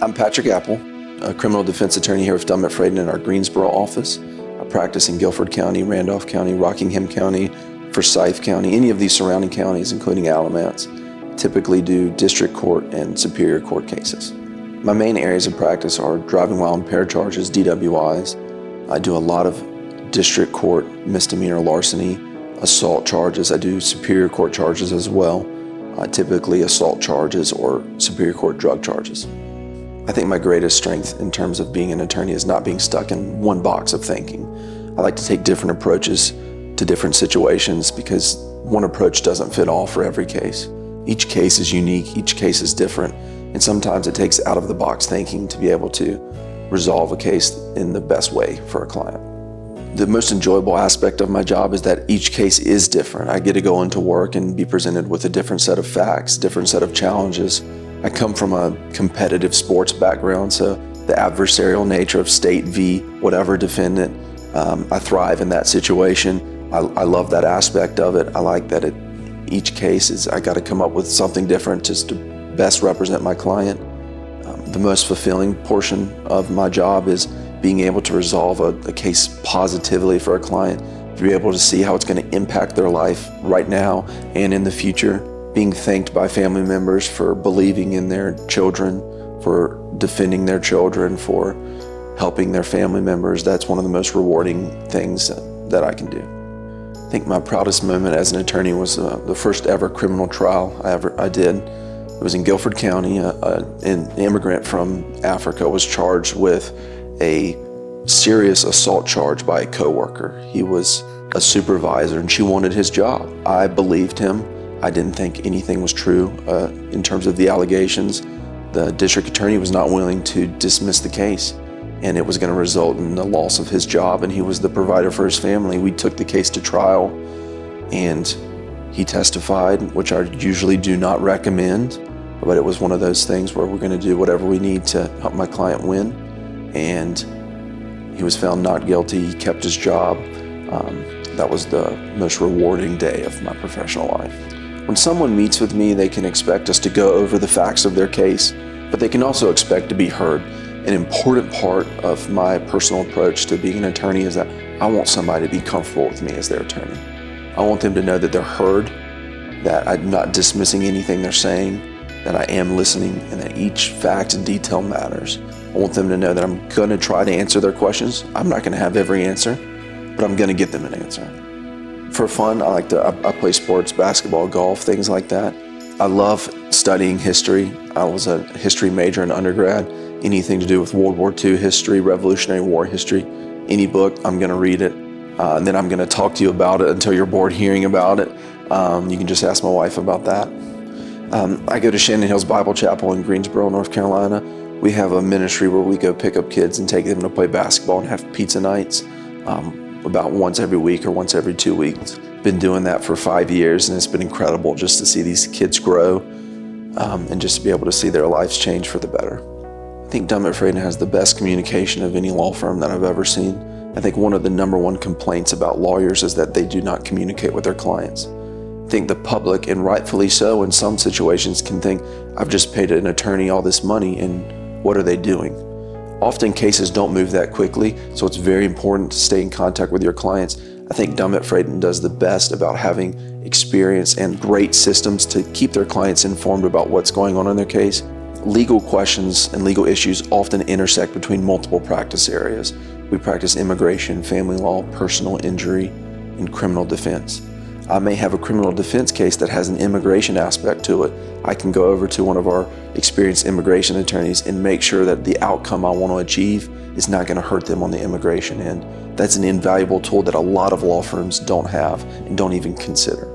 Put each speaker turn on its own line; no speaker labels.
I'm Patrick Apple, a criminal defense attorney here with Dummit Fradin in our Greensboro office. I practice in Guilford County, Randolph County, Rockingham County, Forsyth County, any of these surrounding counties, including Alamance. Typically do district court and superior court cases. My main areas of practice are driving while impaired charges, DWIs. I do a lot of district court misdemeanor larceny, assault charges. I do superior court charges as well, typically assault charges or superior court drug charges. I think my greatest strength in terms of being an attorney is not being stuck in one box of thinking. I like to take different approaches to different situations because one approach doesn't fit all for every case. Each case is unique, each case is different, and sometimes it takes out of the box thinking to be able to resolve a case in the best way for a client. The most enjoyable aspect of my job is that each case is different. I get to go into work and be presented with a different set of facts, different set of challenges. I come from a competitive sports background, so the adversarial nature of state v. whatever defendant, I thrive in that situation. I love that aspect of it. I like that each case is I got to come up with something different just to best represent my client. The most fulfilling portion of my job is being able to resolve a case positively for a client, to be able to see how it's going to impact their life right now and in the future, being thanked by family members for believing in their children, for defending their children, for helping their family members. That's one of the most rewarding things that I can do. I think my proudest moment as an attorney was the first ever criminal trial I did. It was in Guilford County. An immigrant from Africa was charged with a serious assault charge by a coworker. He was a supervisor and she wanted his job. I believed him. I didn't think anything was true in terms of the allegations. The district attorney was not willing to dismiss the case, and it was going to result in the loss of his job, and he was the provider for his family. We took the case to trial, and he testified, which I usually do not recommend, but it was one of those things where we're going to do whatever we need to help my client win, and he was found not guilty. He kept his job. That was the most rewarding day of my professional life. When someone meets with me, they can expect us to go over the facts of their case, but they can also expect to be heard. An important part of my personal approach to being an attorney is that I want somebody to be comfortable with me as their attorney. I want them to know that they're heard, that I'm not dismissing anything they're saying, that I am listening, and that each fact and detail matters. I want them to know that I'm going to try to answer their questions. I'm not going to have every answer, but I'm going to get them an answer. For fun, I play sports, basketball, golf, things like that. I love studying history. I was a history major in undergrad. Anything to do with World War II history, Revolutionary War history, any book, I'm going to read it. And then I'm going to talk to you about it until you're bored hearing about it. You can just ask my wife about that. I go to Shannon Hills Bible Chapel in Greensboro, North Carolina. We have a ministry where we go pick up kids and take them to play basketball and have pizza nights about once every week or once every 2 weeks. Been doing that for 5 years, and it's been incredible just to see these kids grow and just to be able to see their lives change for the better. I think Dummit Fradin has the best communication of any law firm that I've ever seen. I think one of the number one complaints about lawyers is that they do not communicate with their clients. I think the public, and rightfully so in some situations, can think, I've just paid an attorney all this money and what are they doing? Often cases don't move that quickly, so it's very important to stay in contact with your clients. I think Dummit Fradin does the best about having experience and great systems to keep their clients informed about what's going on in their case. Legal questions and legal issues often intersect between multiple practice areas. We practice immigration, family law, personal injury, and criminal defense. I may have a criminal defense case that has an immigration aspect to it. I can go over to one of our experienced immigration attorneys and make sure that the outcome I want to achieve is not going to hurt them on the immigration end. That's an invaluable tool that a lot of law firms don't have and don't even consider.